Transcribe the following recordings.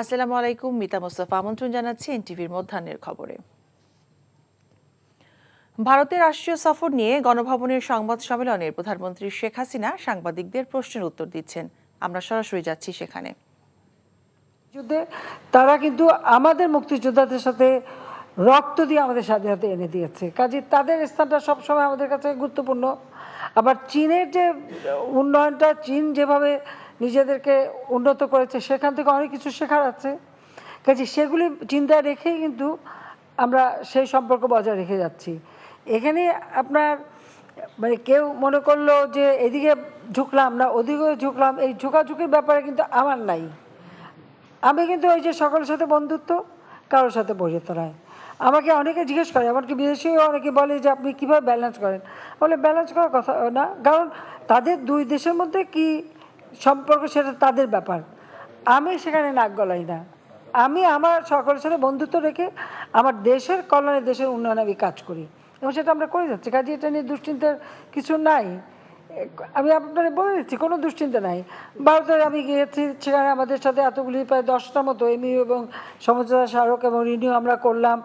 আসসালামু আলাইকুম, মিতা মোস্তফা আমন্ত্রণ জানাচ্ছি এনটিভির মধ্যাহ্নের খবরে। ভারতের রাষ্ট্রীয় সফর নিয়ে গণভবনের সংবাদ সম্মেলনে প্রধানমন্ত্রী শেখ হাসিনা সাংবাদিকদের প্রশ্নের উত্তর দিচ্ছেন। আমরা সরাসরি যাচ্ছি সেখানে। যুদ্ধে তারা কিন্তু আমাদের মুক্তিযোদ্ধাদের সাথে রক্ত দিয়ে আমাদের স্বাধীনতা এনে দিয়েছে, কাজে তাদের স্থানটা সবসময় আমাদের কাছে গুরুত্বপূর্ণ। আবার চীনের যে উন্নয়নটা, চীন যেভাবে নিজেদেরকে উন্নত করেছে সেখান থেকে অনেক কিছু শেখার আছে, কাজে সেগুলি চিন্তায় রেখেই কিন্তু আমরা সেই সম্পর্ক বজায় রেখে যাচ্ছি। এখানে আপনার মানে কেউ মনে করলো যে এদিকে ঝুঁকলাম না ওদিকে ঝুঁকলাম, এই ঝুঁকাঝুঁকির ব্যাপারে কিন্তু আমার নাই। আমি কিন্তু ওই যে সকলের সাথে বন্ধুত্ব, কারোর সাথে বৈরিতা নয়। আমাকে অনেকে জিজ্ঞেস করে, এমনকি বিদেশিও অনেকে বলে যে আপনি কীভাবে ব্যালেন্স করেন। বলে ব্যালেন্স করার কথা না, কারণ তাদের দুই দেশের মধ্যে কি সম্পর্ক সেটা তাদের ব্যাপার, আমি সেখানে নাক গলাই না। আমি আমার সকলের সাথে বন্ধুত্ব রেখে আমার দেশের কল্যাণে, দেশের উন্নয়নে আমি কাজ করি এবং সেটা আমরা করে যাচ্ছি। কাজে এটা নিয়ে দুশ্চিন্তার কিছু নাই। আমি আপনাদের বলে দিচ্ছি, কোনো দুশ্চিন্তা নাই। ভারতে আমি গিয়েছি, সেখানে আমাদের সাথে এতগুলি প্রায় 10টার মতো এমইউ এবং সমঝোতা স্মারক এবং রিনিউ আমরা করলাম।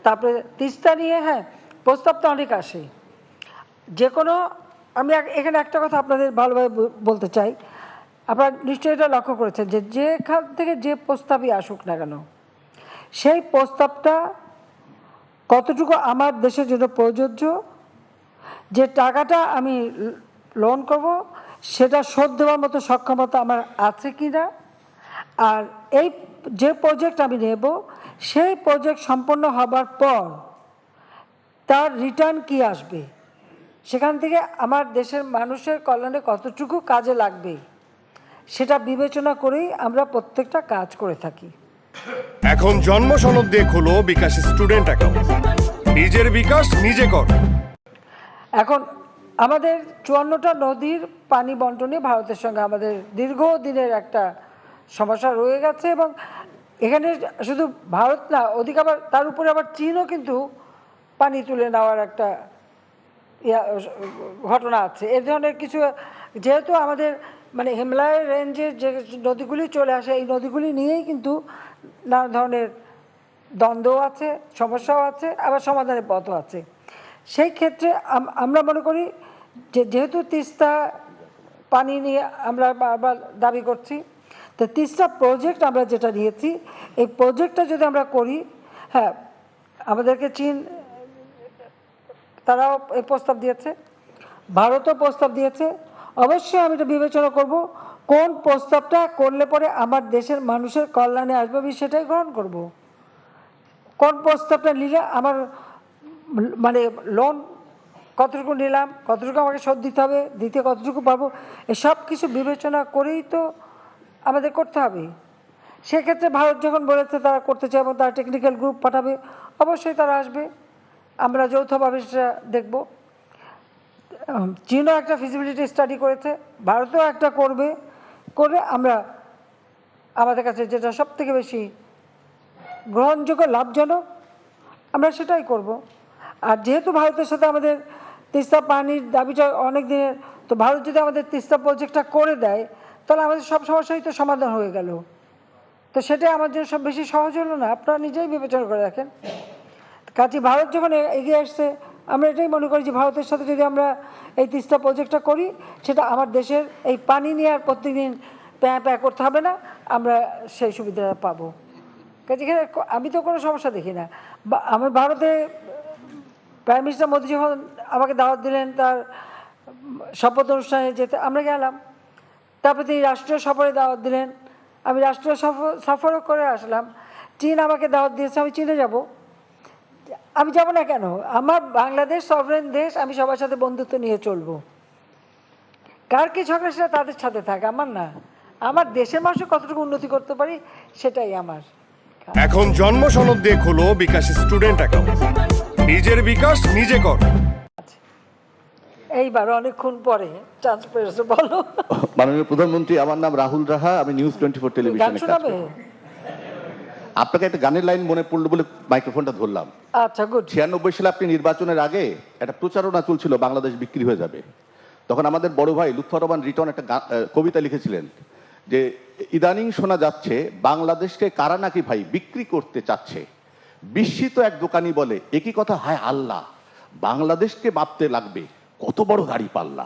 তারপরে তিস্তা নিয়ে প্রস্তাবটা অনেক আসে যে কোনো। আমি এখানে একটা কথা আপনাদের ভালোভাবে বলতে চাই, আপনারা নিশ্চয়ই এটা লক্ষ্য করেছেন যে যেখান থেকে যে প্রস্তাবই আসুক না কেন, সেই প্রস্তাবটা কতটুকু আমার দেশের জন্য প্রযোজ্য, যে টাকাটা আমি লোন করব সেটা শোধ দেওয়ার মতো সক্ষমতা আমার আছে কি না, আর এই যে প্রজেক্ট আমি নেব সেই প্রজেক্ট সম্পন্ন হবার পর তার রিটার্ন কি আসবে, সেখান থেকে আমার দেশের মানুষের কল্যাণে কতটুকু কাজে লাগবে সেটা বিবেচনা করেই আমরা প্রত্যেকটা কাজ করে থাকি। এখন জন্ম সনদ দিয়ে খোলো বিকাশ স্টুডেন্ট অ্যাকাউন্ট, নিজের বিকাশ নিজে কর। এখন আমাদের 54টা নদীর পানি বন্টনে ভারতের সঙ্গে আমাদের দীর্ঘদিনের একটা সমস্যা রয়ে গেছে এবং এখানে শুধু ভারত না, ওদিকে আবার তার উপরে আবার চীনও কিন্তু পানি তুলে নেওয়ার একটা ঘটনা আছে। এ ধরনের কিছু, যেহেতু আমাদের মানে হিমালয় রেঞ্জের যে নদীগুলি চলে আসে, এই নদীগুলি নিয়েই কিন্তু নানা ধরনের দ্বন্দ্ব আছে, সমস্যাও আছে, আবার সমাধানের পথও আছে। সেই ক্ষেত্রে আমরা মনে করি যে যেহেতু তিস্তা পানি নিয়ে আমরা বারবার দাবি করছি, তো তিস্তা প্রজেক্ট আমরা যেটা নিয়েছি, এই প্রজেক্টটা যদি আমরা করি, আমাদেরকে চীন তারাও এই প্রস্তাব দিয়েছে, ভারতও প্রস্তাব দিয়েছে। অবশ্যই আমি এটা বিবেচনা করব কোন প্রস্তাবটা করলে পরে আমার দেশের মানুষের কল্যাণে আসবে, আমি সেটাই গ্রহণ করব। কোন প্রস্তাবটা নিলে আমার মানে লোন কতটুকু নিলাম, কতটুকু আমাকে শোধ দিতে হবে, দিতে কতটুকু পারবো, এসব কিছু বিবেচনা করেই তো আমাদের করতে হবে। সেক্ষেত্রে ভারত যখন বলেছে তারা করতে চায় এবং তারা টেকনিক্যাল গ্রুপ পাঠাবে, অবশ্যই তারা আসবে, আমরা যৌথভাবে সেটা দেখব। চীনও একটা ফিজিবিলিটি স্টাডি করেছে, ভারতও একটা করবে, করে আমরা আমাদের কাছে যেটা সব থেকে বেশি গ্রহণযোগ্য, লাভজনক, আমরা সেটাই করব। আর যেহেতু ভারতের সাথে আমাদের তিস্তা পানির দাবিটা অনেক দিনের, তো ভারত যদি আমাদের তিস্তা প্রজেক্টটা করে দেয় তাহলে আমাদের সব সমস্যাই তো সমাধান হয়ে গেল। তো সেটাই আমার জন্য সব বেশি সহজ হলো না? আপনারা নিজেই বিবেচনা করে দেখেন। কাজে ভারত যখন এগিয়ে আসছে, আমরা এটাই মনে করি যে ভারতের সাথে যদি আমরা এই তিস্তা প্রজেক্টটা করি, সেটা আমার দেশের এই পানি নিয়ে আর প্রত্যেকদিন প্যাঁ করতে হবে না, আমরা সেই সুবিধাটা পাবো। কাজে এখানে আমি তো কোনো সমস্যা দেখি না। আমার ভারতে প্রাইম মিনিস্টার মোদী যখন আমাকে দাওয়াত দিলেন তার শপথ অনুষ্ঠানে যেতে, আমরা গেলাম। তারপরে তিনি রাষ্ট্রীয় সফরে দাওয়াত দিলেন, আমি রাষ্ট্রীয় সফরও করে আসলাম। চীন আমাকে দাওয়াত দিয়েছে, আমি চীনে যাব। আমি যাব না কেন? আমার বাংলাদেশ সভরেন দেশ, আমি সবার সাথে বন্ধুত্ব নিয়ে চলবো। কার কি ঝগড়া সেটা তাদের সাথে থাকে, আমার না। আমার দেশের মানুষের কতটুকু উন্নতি করতে পারি সেটাই আমার। এখন জন্ম সনদ দিয়ে খোলো বিকাশ স্টুডেন্ট অ্যাকাউন্ট, নিজের বিকাশ নিজে কর। এইবার অনেকক্ষণ পরে চান্স পেয়েছে, বলো। মাননীয় প্রধানমন্ত্রী, আমার নাম রাহুল রাহা, আমি নিউজ 24 টেলিভিশনে কাজ করি। আপনাকে একটা গানের লাইন মনে পড়লো বলে মাইক্রোফোনটা ধরলাম। আচ্ছা, গুড। 96 সালে আপনি নির্বাচনের আগে একটা প্রচারণা চলছিল বাংলাদেশ বিক্রি হয়ে যাবে, তখন আমাদের বড় ভাই লুৎফর রহমান রিটন একটা কবিতা লিখেছিলেন যে ইদানিং শোনা যাচ্ছে বাংলাদেশকে কারা নাকি ভাই বিক্রি করতে চাচ্ছে। বিস্মিত এক দোকানি বলে, একই কথা, হায় আল্লাহ, বাংলাদেশকে মাপতে লাগবে কত বড় গাড়ি পাল্লা।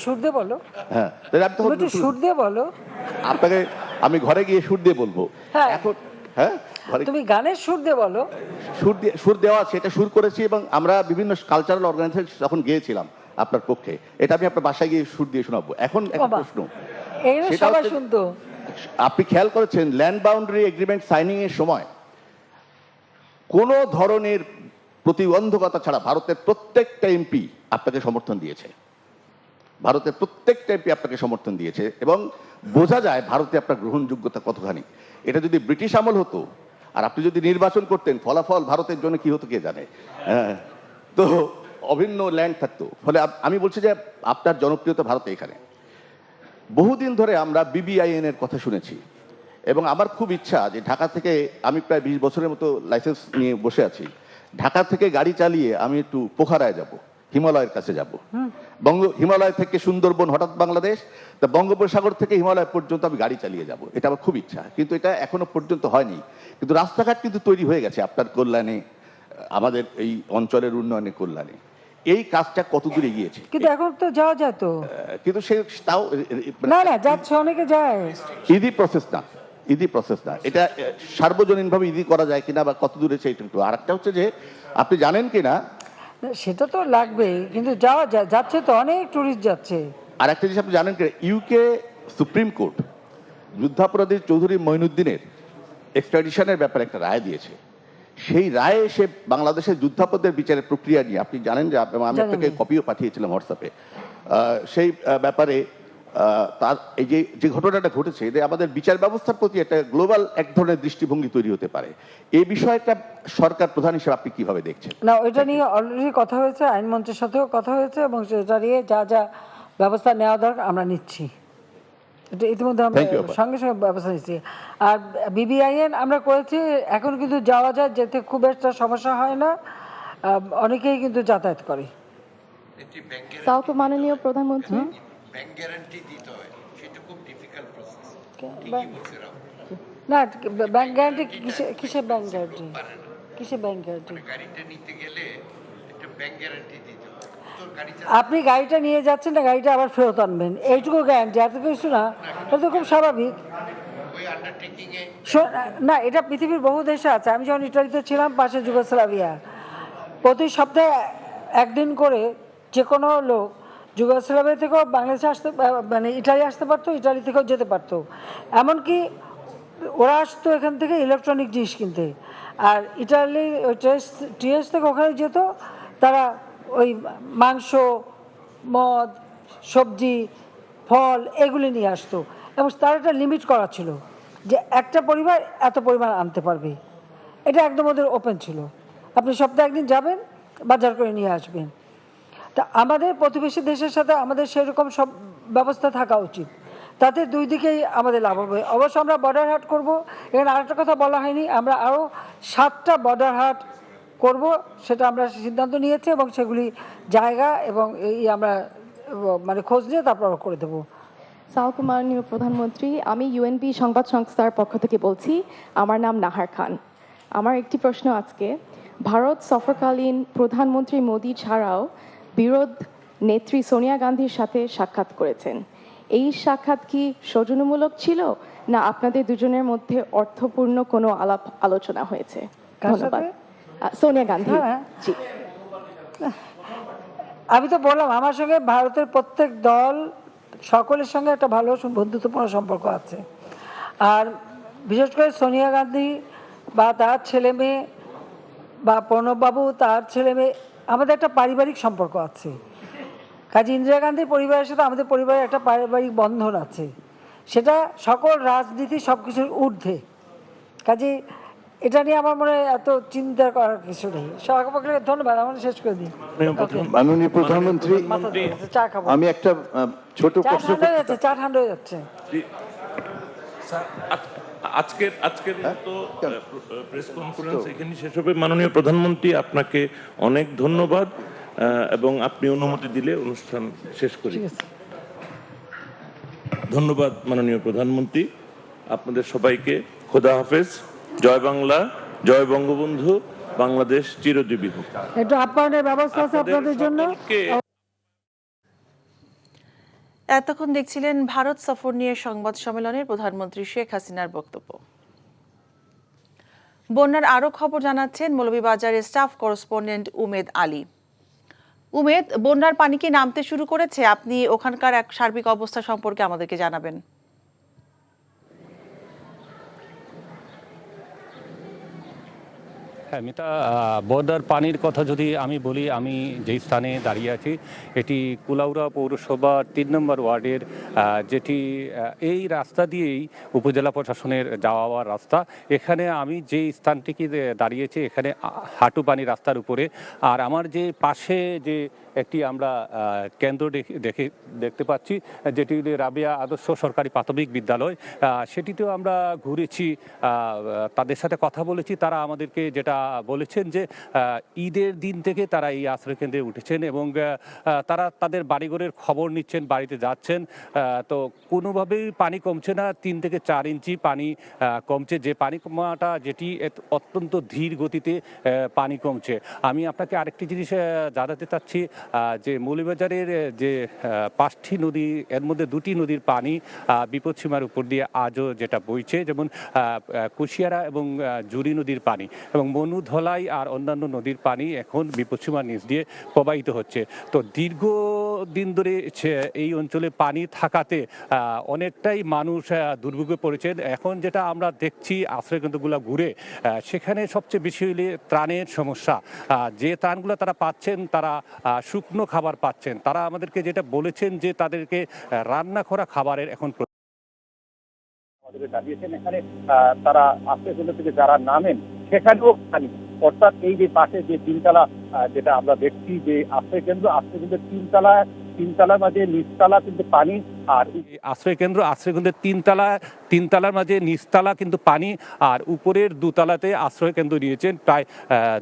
সুর দিয়ে বলো। হ্যাঁ, তাহলে আমি তখন একটু সুর দিয়ে বলো। আপনাকে আমি ঘরে গিয়ে সুর দিয়ে বলবো। হ্যাঁ। এখন হ্যাঁ, ঘরে তুমি গানের সুর দিয়ে বলো। সুর দেওয়া আছে, এটা সুর করেছি এবং আমরা বিভিন্ন কালচারাল অর্গানাইজেশন যখন গিয়েছিলাম আপনার পক্ষে, এটা আমি আপনার বাসায় গিয়ে সুর দিয়ে শোনাবো। এখন একটা বাবা, প্রশ্ন, এইগুলো সেটা সবাই হচ্ছে, শুনতো। আপনি খেয়াল করেছেন ল্যান্ড বাউন্ডারি এগ্রিমেন্ট সাইনিং এর সময় কোন ধরনের প্রতিবন্ধকতা ছাড়া ভারতের প্রত্যেকটা এমপি আপনাকে সমর্থন দিয়েছে। ভারতের প্রত্যেকটা এমপি আপনাকে সমর্থন দিয়েছে এবং বোঝা যায় ভারতে আপনার গ্রহণযোগ্যতা কতখানি। এটা যদি ব্রিটিশ আমল হতো আর আপনি যদি নির্বাচন করতেন, ফলাফল ভারতের জন্য কি হতো কে জানে। হ্যাঁ, তো অভিন্ন ল্যান্ড থাকতো। ফলে আমি বলছি যে আপনার জনপ্রিয়তা ভারতে এখানে। বহুদিন ধরে আমরা বিবিআইএন এর কথা শুনেছি এবং আমার খুব ইচ্ছা যে ঢাকা থেকে, আমি প্রায় 20 বছরের মতো লাইসেন্স নিয়ে বসে আছি, ঢাকা থেকে গাড়ি চালিয়ে আমি একটু পোখারায় যাব, হিমালয়ের কাছে যাব। হিমালয় থেকে সুন্দরবন হঠাৎ বাংলাদেশ, তা বঙ্গোপসাগর থেকে হিমালয় পর্যন্ত আমি গাড়ি চালিয়ে যাব, এটা আমার খুব ইচ্ছা। কিন্তু এটা এখনো পর্যন্ত হয়নি। কিন্তু রাস্তাঘাট কিন্তু তৈরি হয়ে গেছে আপনার কল্যাণে, আমাদের এই অঞ্চলের উন্নয়নে কল্যাণে। এই কাজটা কত দূরে গিয়েছে, কিন্তু এখন তো যাওয়া যায় তো। কিন্তু সে তাও না না, যাচ্ছে, অনেকে যায়। ইজি প্রসেস না, ইজি প্রসেস না এটা। সার্বজনীনভাবে ইজি করা যায় কিনা বা কত দূরে সেইটা একটু। আর একটা হচ্ছে যে আপনি জানেন কিনা, সেটা তো লাগবে, কিন্তু যাওয়া যাচ্ছে তো, অনেক টুরিস্ট যাচ্ছে। আর একটা জিনিস আপনি জানেন কিনা, ইউকে সুপ্রিম কোর্ট যুদ্ধাপরাধী চৌধুরী মঈনুদ্দিনের এক্সট্রাডিশনের ব্যাপারে একটা রায় দিয়েছে। সেই রায়ে এসে বাংলাদেশের যুদ্ধাপরাধের বিচারের প্রক্রিয়া নিয়ে, আপনি জানেন যে আমি আপনাকে কপিও পাঠিয়েছিলাম হোয়াটসঅ্যাপে, সেই ব্যাপারে তার এই যে ঘটনাটা ঘটেছে, এতে আমাদের বিচার ব্যবস্থার প্রতি একটা গ্লোবাল এক ধরনের দৃষ্টিভঙ্গি তৈরি হতে পারে। এই বিষয়টা সরকার প্রধান হিসেবে আপনি কিভাবে দেখছেন? না, ওইটা নিয়ে অলরেডি কথা হয়েছে, আইনমন্ত্রীর সাথেও কথা হয়েছে এবং সেটা নিয়ে যা যা ব্যবস্থা নেওয়া দরকার আমরা নিচ্ছি। এটা ইতিমধ্যে আমরা সঙ্গে সঙ্গে ব্যবস্থা নিচ্ছি। আর বিবিআইএন আমরা করেছি, এখন কিন্তু যাওয়া যায়, যেতে খুব একটা সমস্যা হয় না, অনেকেই কিন্তু যাতায়াত করে। সাউথ মাননীয় প্রধানমন্ত্রী, ব্যাংক গ্যারান্টি দিতে হয়, সেটা খুব ডিফিকাল্ট প্রসেস। না, ব্যাংক গ্যারান্টি কিসের ব্যাংক গ্যারান্টি? কিসের ব্যাংক গ্যারান্টি? গাড়িটা নিতে গেলে একটা ব্যাংক গ্যারান্টি দিতে হয়। তো গাড়ি আপনি গাড়িটা নিয়ে যাচ্ছেন না, গাড়িটা আবার ফেরত আনবেন, এইটুকু গ্যারান্টি, এত কিছু না। এটা তো খুব স্বাভাবিক। ওই আন্ডারটেকিং এ না, এটা পৃথিবীর বহু দেশে আছে। আমি যখন ইটালিতে ছিলাম, পাশে যুগোস্লাভিয়া, প্রতি সপ্তাহে একদিন করে যে কোনো লোক যুগোস্লাভিয়া থেকেও বাংলাদেশে আসতে, মানে ইটালি আসতে পারতো, ইটালি থেকেও যেতে পারতো। এমনকি ওরা আসতো এখান থেকে ইলেকট্রনিক জিনিস কিনতে, আর ইটালি ওই টিএস থেকে ওখানে যেত, তারা ওই মাংস, মদ, সবজি, ফল এগুলি নিয়ে আসতো এবং তার একটা লিমিট করা ছিল যে একটা পরিবার এত পরিমাণ আনতে পারবে। এটা একদম ওদের ওপেন ছিল, আপনি সপ্তাহে একদিন যাবেন, বাজার করে নিয়ে আসবেন। তা আমাদের প্রতিবেশী দেশের সাথে আমাদের সেরকম সব ব্যবস্থা থাকা উচিত, তাতে দুই দিকেই আমাদের লাভ হবে। অবশ্য আমরা বর্ডার হাট করব, এখানে আরেকটা কথা বলা হয়নি, আমরা আরও 7টা বর্ডার হাট করব, সেটা আমরা সিদ্ধান্ত নিয়েছি এবং সেগুলি জায়গা এবং এই আমরা মানে খোঁজ নিয়ে তারপর করে দেবো। সাউথ মাননীয় প্রধানমন্ত্রী, আমি ইউএনপি সংবাদ সংস্থার পক্ষ থেকে বলছি। আমার নাম নাহার খান। আমার একটি প্রশ্ন, আজকে ভারত সফরকালীন প্রধানমন্ত্রী মোদী ছাড়াও বিরোধ নেত্রী সোনিয়া গান্ধীর সাথে সাক্ষাৎ করেছেন। এই সাক্ষাৎ কি সৌজন্যমূলক ছিল, না আপনাদের দুজনের মধ্যে অর্থপূর্ণ কোনো আলাপ আলোচনা হয়েছে? ধন্যবাদ। সোনিয়া গান্ধী। জি, আমি তো বললাম, আমার সঙ্গে ভারতের প্রত্যেক দল সকলের সঙ্গে একটা ভালো বন্ধুত্বপূর্ণ সম্পর্ক আছে। আর বিশেষ করে সোনিয়া গান্ধী বা তার ছেলে মেয়ে বা প্রণববাবু তার ছেলে মেয়ে, আমাদের একটা পারিবারিক সম্পর্ক আছে। কাজী ইন্দিরা গান্ধীর পরিবারের সাথে আমাদের পরিবারের একটা পারিবারিক বন্ধন আছে, সেটা সকল রাজনীতি সব কিছুর ঊর্ধ্বে। কাজে এটা নিয়ে আমার মনে হয় এত চিন্তা করার কিছু নেই। সবাইকে ধন্যবাদ, আমার শেষ করে দিই। মাননীয় প্রধানমন্ত্রী, চা খাবো। আমি একটা ছোট প্রশ্ন চা ঠান্ডা হয়ে যাচ্ছে। আজকের মতো প্রেস কনফারেন্স এখানে শেষ হবে। মাননীয় প্রধানমন্ত্রী, আপনাকে অনেক ধন্যবাদ এবং আপনি অনুমতি দিলে অনুষ্ঠান শেষ করি। ঠিক আছে। ধন্যবাদ মাননীয় প্রধানমন্ত্রী। আপনাদের সবাইকে খোদা হাফেজ। জয় বাংলা, জয় বঙ্গবন্ধু, বাংলাদেশ চিরজীবী হোক। একটু আপ্যায়নের ব্যবস্থা আছে আপনাদের জন্য। এতক্ষণ দেখছিলেন ভারত সফর নিয়ে সংবাদ সম্মেলনের প্রধানমন্ত্রী শেখ হাসিনার বক্তব্য। বন্যার আরও খবর জানাচ্ছেন মৌলভীবাজারের স্টাফ করেসপন্ডেন্ট উমেদ আলী। উমেদ, বন্যার পানি কি নামতে শুরু করেছে? আপনি ওখানকার এক সার্বিক অবস্থা সম্পর্কে আমাদেরকে জানাবেন। হ্যাঁ মিতা, বন্যার পানির কথা যদি আমি বলি, আমি যেই স্থানে দাঁড়িয়ে আছি এটি কুলাউড়া পৌরসভার ৩ নম্বর ওয়ার্ডের যেটি এই রাস্তা দিয়েই উপজেলা প্রশাসনের যাওয়ার রাস্তা। এখানে আমি যেই স্থানটিকে দাঁড়িয়েছি এখানে হাঁটু পানি রাস্তার উপরে। আর আমার যে পাশে যে একটি আমরা কেন্দ্র দেখতে পাচ্ছি, যেটি রাবেয়া আদর্শ সরকারি প্রাথমিক বিদ্যালয়, সেটিতেও আমরা ঘুরেছি, তাদের সাথে কথা বলেছি। তারা আমাদেরকে যেটা বলেছেন যে ঈদের দিন থেকে তারা এই আশ্রয় কেন্দ্রে উঠেছেন এবং তারা তাদের বাড়িঘরের খবর নিচ্ছেন, বাড়িতে যাচ্ছেন। তো কোনোভাবেই পানি কমছে না, 3 থেকে 4 ইঞ্চি পানি কমছে। যে পানি কমাটা যেটি অত্যন্ত ধীর গতিতে পানি কমছে। আমি আপনাকে আরেকটি জিনিস জানাতে চাচ্ছি যে মৌলভীবাজারের যে 5টি নদী, এর মধ্যে 2টি নদীর পানি বিপদসীমার উপর দিয়ে আজও যেটা বইছে, যেমন কুশিয়ারা এবং জুরি নদীর পানি এবং মনুধলাই আর অন্যান্য নদীর পানি এখন বিপদসীমার নিচ দিয়ে প্রবাহিত হচ্ছে। তো দীর্ঘদিন ধরে এই অঞ্চলে পানি থাকাতে অনেকটাই মানুষ দুর্ভোগে পড়েছেন। এখন যেটা আমরা দেখছি আশ্রয়কেন্দ্রগুলো ঘুরে, সেখানে সবচেয়ে বেশি হলে ত্রাণের সমস্যা। যে ত্রাণগুলো তারা পাচ্ছেন, তারা শুকনো খাবার পাচ্ছেন। তারা আমাদেরকে যেটা বলেছেন যে তাদেরকে রান্না করা খাবারের এখন দাঁড়িয়েছেন এখানে তারা আশ্রয়কেন্দ্র থেকে যারা নামেন সেখানেও পানি, অর্থাৎ এই যে পাশে যে 3তলা যেটা আমরা দেখছি যে আশ্রয়কেন্দ্রের 3তলার মাঝে নিচতলা কিন্তু পানি। আর আশ্রয়কেন্দ্রের 3তলার মাঝে নিচতলা কিন্তু পানি, আর উপরের 2তলাতে আশ্রয়কেন্দ্র নিয়েছেন প্রায়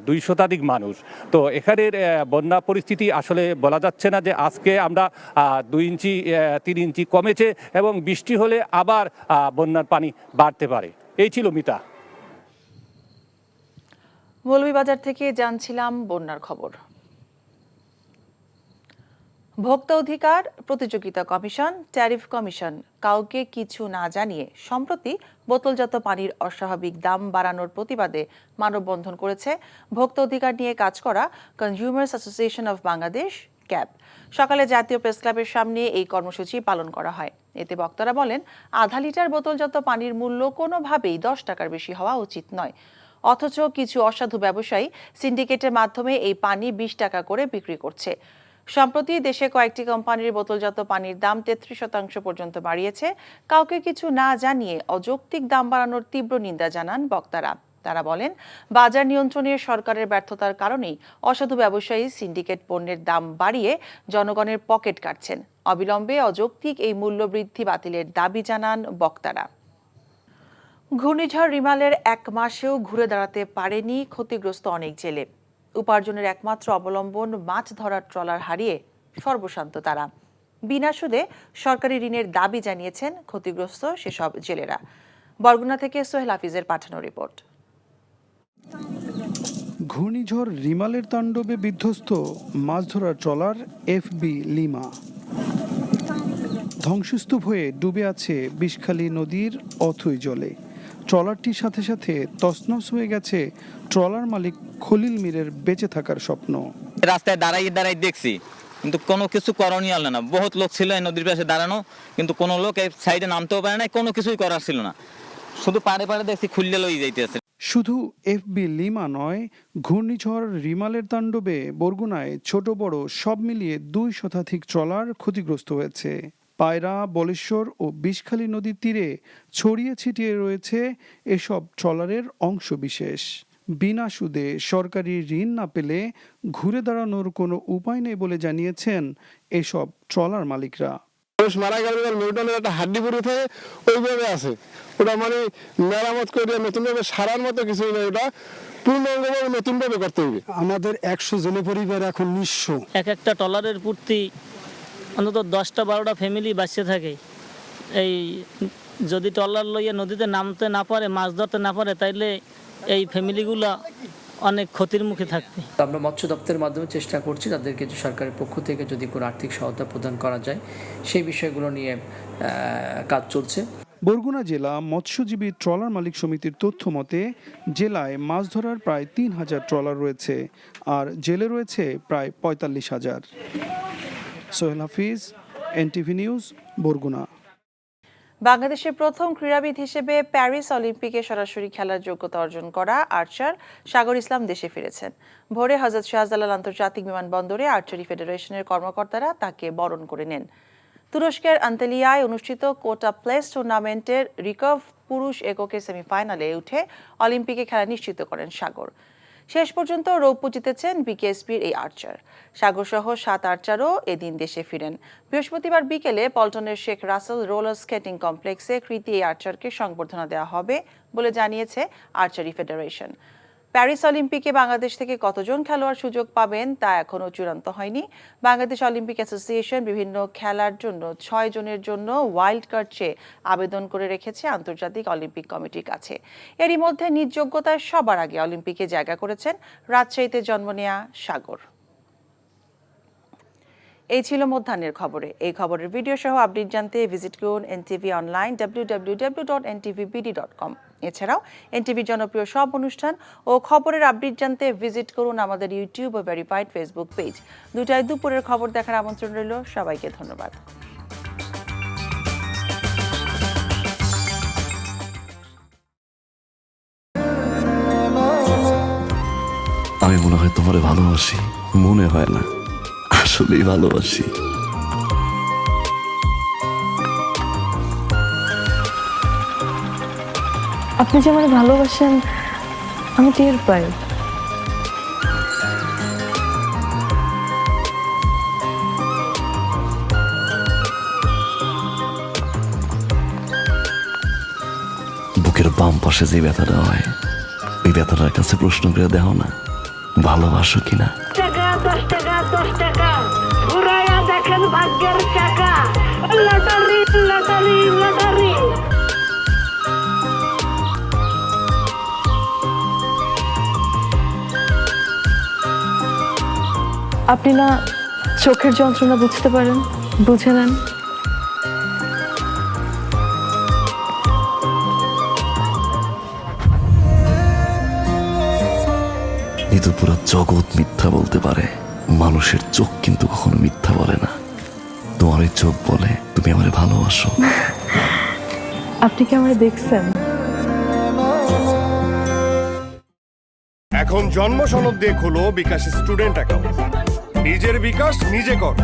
2 শতাধিক মানুষ। তো এখানের বন্যা পরিস্থিতি আসলে বলা যাচ্ছে না যে আজকে আমরা 2 ইঞ্চি 3 ইঞ্চি কমেছে এবং বৃষ্টি হলে আবার বন্যার পানি বাড়তে পারে। এই ছিল মিতা। মৌলভীবাজার থেকে জানছিলাম বন্যার খবর। ভোক্তা অধিকার প্রতিযোগিতা কমিশন, ট্যারিফ কমিশন কাউকে কিছু না জানিয়ে সম্প্রতি বোতলজাত পানির অস্বাভাবিক দাম বাড়ানোর প্রতিবাদে মানববন্ধন করেছে ভোক্তা অধিকার নিয়ে কাজ করা consumers association of Bangladesh, cab. সকালে জাতীয় প্রেস ক্লাবের সামনে এই কর্মসূচি পালন করা হয়। এতে বক্তারা বলেন, আধা লিটার বোতলজাত পানির মূল্য কোনোভাবেই 10 টাকার বেশি হওয়া উচিত নয়। অথচ কিছু অসাধু ব্যবসায়ী সিন্ডিকেটের মাধ্যমে এই পানি 20 টাকা করে বিক্রি করছে। সম্প্রতি দেশে কয়েকটি কোম্পানির বোতলজাত পানির দাম 33% পর্যন্ত বাড়িয়েছে। কাউকে কিছু না জানিয়ে অযৌক্তিক দাম বাড়ানোর তীব্র নিন্দা জানান বক্তারা। তারা বলেন, বাজার নিয়ন্ত্রণে সরকারের ব্যর্থতার কারণেই অসাধু ব্যবসায়ী সিন্ডিকেট পণ্যের দাম বাড়িয়ে জনগণের পকেট কাটছেন। অবিলম্বে অযৌক্তিক এই মূল্য বৃদ্ধি বাতিলের দাবি জানান বক্তারা। ঘূর্ণিঝড় রিমালের 1 মাসেও ঘুরে দাঁড়াতে পারেনি ক্ষতিগ্রস্ত অনেক জেলে। উপার্জনের একমাত্র অবলম্বন মাছ ধরার ট্রলার হারিয়ে সর্বশান্ত তারা। বিনা সুদে সরকারি ঋণের দাবি জানিয়েছেন ক্ষতিগ্রস্ত সেসব জেলেরা। বরগুনা থেকে সোহেল হাফিজের পাঠানো রিপোর্ট। ঘূর্ণিঝড় রিমালের তাণ্ডবে বিধ্বস্ত মাছ ধরার ট্রলার FB লিমা। ধ্বংসস্তূপ হয়ে ডুবে আছে বিষখালী নদীর অথই জলে। ট্রলারটির সাথে সাথে তছনছ হয়ে গেছে ট্রলার মালিক খলিল মীরের বেঁচে থাকার স্বপ্ন। রাস্তায় দাঁড়াই দেখছি, কিন্তু কোনো কিছু করণীয় হলো না। বহুত লোক ছিল এই নদীর পাশে দাঁড়ানো, কিন্তু কোনো লোক এই সাইডে নামতেও পারে না, কোনো কিছুই করার ছিল না। শুধু পাড়ে দেখছি খুললে লই যাইতেছে। শুধু FB লিমা নয়, ঘূর্ণিঝড় রিমালের তাণ্ডবে বরগুনায় ছোট বড় সব মিলিয়ে 2 শতাধিক ট্রলার ক্ষতিগ্রস্ত হয়েছে। পায়রা, বলেশ্বর ও বিষখালী নদীর তীরে ছড়িয়ে ছিটিয়ে রয়েছে এসব ট্রলারের অংশ বিশেষ। বিনা সুদে সরকারি ঋণ না পেলে ঘুরে দাঁড়ানোর কোনো উপায় নেই বলে জানিয়েছেন এসব ট্রলার মালিকরা। মানুষ মারা গেলে মেরুদণ্ডের একটা হাড্ডি পুরো থাকে, ওইভাবে আছে। ওটা মানে মেরামত করে নতুনভাবে সারার মতো কিছুই নেই, ওটা পূর্ণাঙ্গভাবে নতুনভাবে করতে হবে। আমাদের 100 জন পরিবার এখন নিঃস্ব। একটা ট্রলারের প্রতি অন্তত 10টা 12টা ফ্যামিলি বাঁচতে থাকে। এই যদি ট্রলার লইয়া নদীতে নামতে না পারে, মাছ ধরতে না পারে, তাইলে এই ফ্যামিলিগুলো অনেক ক্ষতির মুখে থাকবে। আমরা মৎস্য দপ্তরের মাধ্যমে চেষ্টা করছি তাদেরকে যে সরকারের পক্ষ থেকে যদি কোনো আর্থিক সহায়তা প্রদান করা যায় সেই বিষয়গুলো নিয়ে কাজ চলছে। বরগুনা জেলা মৎস্যজীবী ট্রলার মালিক সমিতির তথ্য মতে জেলায় মাছ ধরার প্রায় ৩,০০০ ট্রলার রয়েছে আর জেলে রয়েছে প্রায় ৪৫,০০০। সোহেল হাফিজ, এনটিভি নিউজ, বরগুনা। বাংলাদেশের প্রথম ক্রীড়াবিদ হিসেবে প্যারিস অলিম্পিকে সরাসরি খেলার যোগ্যতা অর্জন করা আর্চার সাগর ইসলাম দেশে ফিরেছেন। ভোরে হযরত শাহজালাল আন্তর্জাতিক বিমানবন্দরে আর্চারি ফেডারেশনের কর্মকর্তারা তাকে বরণ করে নেন। তুরস্কের আন্তালিয়ায় অনুষ্ঠিত কোটা প্লেস টুর্নামেন্টের রিকার্ভ পুরুষ এককের সেমিফাইনালে উঠে অলিম্পিকে খেলা নিশ্চিত করেন সাগর। শেষ পর্যন্ত রৌপ্য জিতেছেন বিকেএসপির এই আর্চার। সাগর সহ 7 আর্চারও এদিন দেশে ফিরেন। বৃহস্পতিবার বিকেলে পল্টনের শেখ রাসেল রোলার স্কেটিং কমপ্লেক্সে কৃতি এই আর্চারকে সংবর্ধনা দেওয়া হবে বলে জানিয়েছে আর্চারি ফেডারেশন। প্যারিস অলিম্পিকে বাংলাদেশ থেকে কতজন খেলোয়াড় সুযোগ পাবেন তা এখনও চূড়ান্ত হয়নি। বাংলাদেশ অলিম্পিক অ্যাসোসিয়েশন বিভিন্ন খেলার জন্য 6 জনের জন্য ওয়াইল্ড কার্ড চেয়ে আবেদন করে রেখেছে আন্তর্জাতিক অলিম্পিক কমিটির কাছে। এরই মধ্যে নিজ যোগ্যতায় সবার আগে অলিম্পিকে জায়গা করেছেন রাজশাহীতে জন্ম নেয়া সাগর। এই ছিল মধ্যাহ্নের খবরে। এই খবরের ভিডিও সহ আপডেট জানতে ভিজিট করুন এনটিভি অনলাইন www.ntvbd.com। এছাড়াও এনটিভির জনপ্রিয় সব অনুষ্ঠান ও খবরের আপডেট জানতে ভিজিট করুন আমাদের ইউটিউব ও ভেরিফাইড ফেসবুক পেজ। 2টায় দুপুরের খবর দেখার আমন্ত্রণ রইল। সবাইকে ধন্যবাদ। আমি মনে হয় তোমারে ভালোবাসি, মনে হয় না, আসলেই ভালোবাসি। আপনি যে আমাকে ভালোবাসেন আমি টের পাই। বুকের বাম পাশে যে ব্যথাটা হয় ওই ব্যথাটার কাছে প্রশ্ন করে দেখো না ভালোবাসো কিনা। 10 টাকা 10 টাকা ঘুরাইয়া দেখেন ভাগ্যের চাকা। Lottery lottery lottery. আপনি না চোখের যন্ত্রণা বুঝতে পারেন, বুঝে নেন। কিন্তু পুরো জগৎ মিথ্যা বলতে পারে, মানুষের চোখ কিন্তু কখনো মিথ্যা বলে না। তোমার ওই চোখ বলে তুমি আমারে ভালোবাসো। আপনি কি আমারে দেখছেন? এখন জন্ম সনদ দিয়ে খোলো বিকাশ স্টুডেন্ট অ্যাকাউন্ট। নিজের বিকাশ নিজে কর।